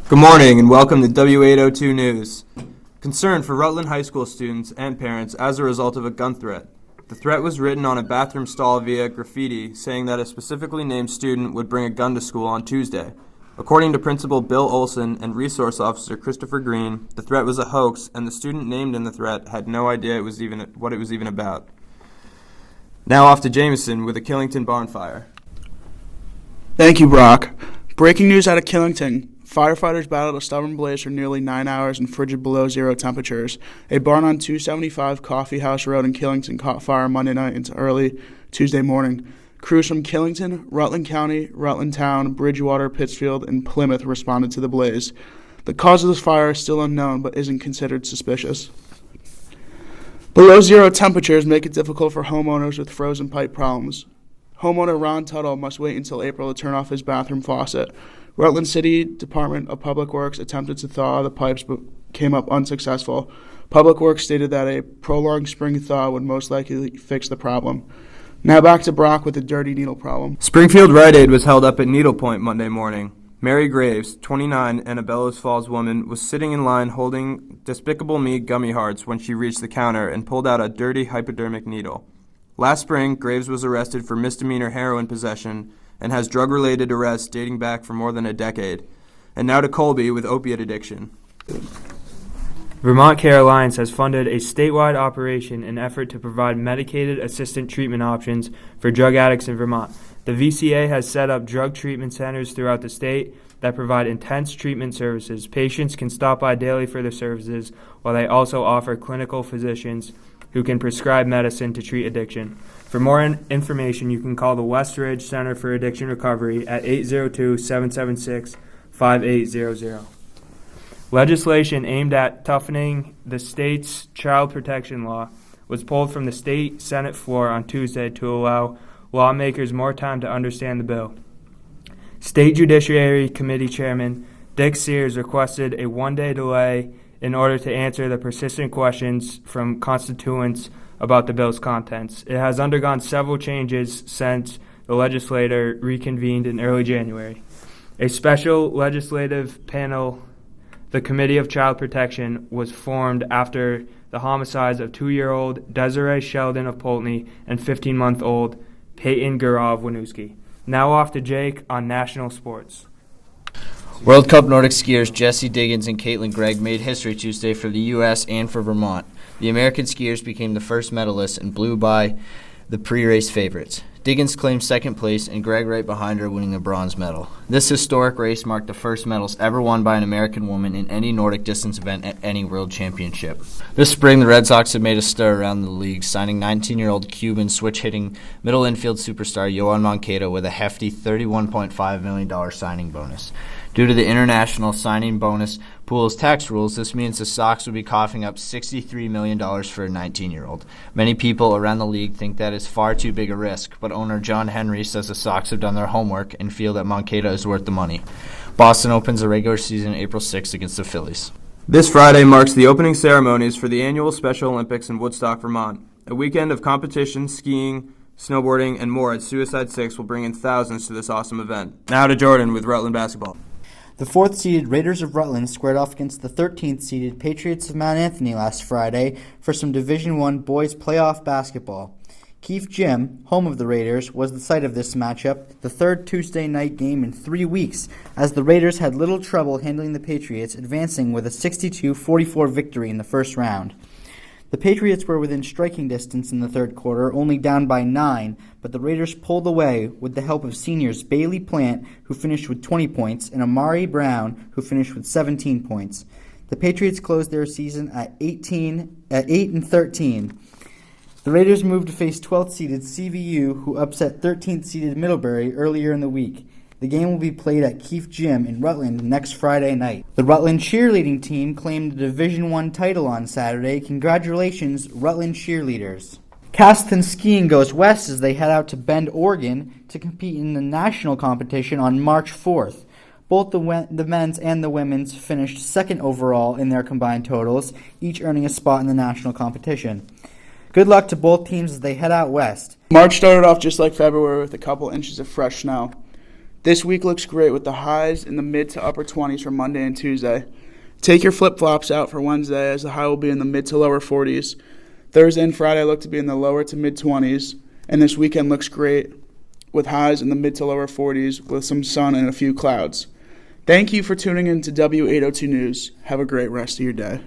Good morning and welcome to W802 News. Concern for Rutland High School students and parents as a result of a gun threat. The threat was written on a bathroom stall via graffiti, saying that a specifically named student would bring a gun to school on Tuesday. According to Principal Bill Olson and Resource Officer Christopher Green, the threat was a hoax and the student named in the threat had no idea what it was even about. Now off to Jameson with a Killington barn fire. Thank you, Brock. Breaking news out of Killington. Firefighters battled a stubborn blaze for nearly 9 hours in frigid below-zero temperatures. A barn on 275 Coffee House Road in Killington caught fire Monday night into early Tuesday morning. Crews from Killington, Rutland County, Rutland Town, Bridgewater, Pittsfield, and Plymouth responded to the blaze. The cause of this fire is still unknown but isn't considered suspicious. Below-zero temperatures make it difficult for homeowners with frozen pipe problems. Homeowner Ron Tuttle must wait until April to turn off his bathroom faucet. Rutland City Department of Public Works attempted to thaw the pipes but came up unsuccessful. Public Works stated that a prolonged spring thaw would most likely fix the problem. Now back to Brock with the dirty needle problem. Springfield Rite Aid was held up at Needle Point Monday morning. Mary Graves, 29, and a Bellows Falls woman, was sitting in line holding Despicable Me gummy hearts when she reached the counter and pulled out a dirty hypodermic needle. Last spring, Graves was arrested for misdemeanor heroin possession and has drug-related arrests dating back for more than a decade. And now to Colby with opiate addiction. Vermont Care Alliance has funded a statewide operation in effort to provide medicated assisted treatment options for drug addicts in Vermont. The VCA has set up drug treatment centers throughout the state that provide intense treatment services. Patients can stop by daily for their services, while they also offer clinical physicians who can prescribe medicine to treat addiction. For more information, you can call the West Ridge Center for Addiction Recovery at 802-776-5800. Legislation aimed at toughening the state's child protection law was pulled from the state Senate floor on Tuesday to allow lawmakers more time to understand the bill. State Judiciary Committee Chairman Dick Sears requested a one-day delay in order to answer the persistent questions from constituents about the bill's contents. It has undergone several changes since the legislature reconvened in early January. A special legislative panel, the Committee of Child Protection, was formed after the homicides of 2-year-old Desiree Sheldon of Poultney and 15-month-old Peyton Gura of Winooski. Now off to Jake on national sports. World Cup Nordic skiers Jessie Diggins and Caitlin Gregg made history Tuesday for the U.S. and for Vermont. The American skiers became the first medalists and blew by the pre-race favorites. Diggins claimed second place and Gregg right behind her, winning a bronze medal. This historic race marked the first medals ever won by an American woman in any Nordic distance event at any world championship. This spring, the Red Sox have made a stir around the league, signing 19-year-old Cuban switch-hitting middle infield superstar Yoan Moncada with a hefty $31.5 million signing bonus. Due to the international signing bonus pool's tax rules, this means the Sox would be coughing up $63 million for a 19-year-old. Many people around the league think that is far too big a risk, but owner John Henry says the Sox have done their homework and feel that Moncada is worth the money. Boston opens the regular season April 6th against the Phillies. This Friday marks the opening ceremonies for the annual Special Olympics in Woodstock, Vermont. A weekend of competition, skiing, snowboarding, and more at Suicide Six will bring in thousands to this awesome event. Now to Jordan with Rutland basketball. The 4th-seeded Raiders of Rutland squared off against the 13th-seeded Patriots of Mount Anthony last Friday for some Division I boys playoff basketball. Keefe Gym, home of the Raiders, was the site of this matchup, the third Tuesday night game in 3 weeks, as the Raiders had little trouble handling the Patriots, advancing with a 62-44 victory in the first round. The Patriots were within striking distance in the third quarter, only down by 9, but the Raiders pulled away with the help of seniors Bailey Plant, who finished with 20 points, and Amari Brown, who finished with 17 points. The Patriots closed their season at 8-13. The Raiders moved to face 12th-seeded CVU, who upset 13th-seeded Middlebury earlier in the week. The game will be played at Keefe Gym in Rutland next Friday night. The Rutland cheerleading team claimed the Division I title on Saturday. Congratulations, Rutland cheerleaders. Castleton Skiing goes west as they head out to Bend, Oregon to compete in the national competition on March 4th. Both the men's and the women's finished second overall in their combined totals, each earning a spot in the national competition. Good luck to both teams as they head out west. March started off just like February with a couple inches of fresh snow. This week looks great with the highs in the mid to upper 20s for Monday and Tuesday. Take your flip-flops out for Wednesday as the high will be in the mid to lower 40s. Thursday and Friday look to be in the lower to mid 20s, and this weekend looks great with highs in the mid to lower 40s with some sun and a few clouds. Thank you for tuning in to W802 News. Have a great rest of your day.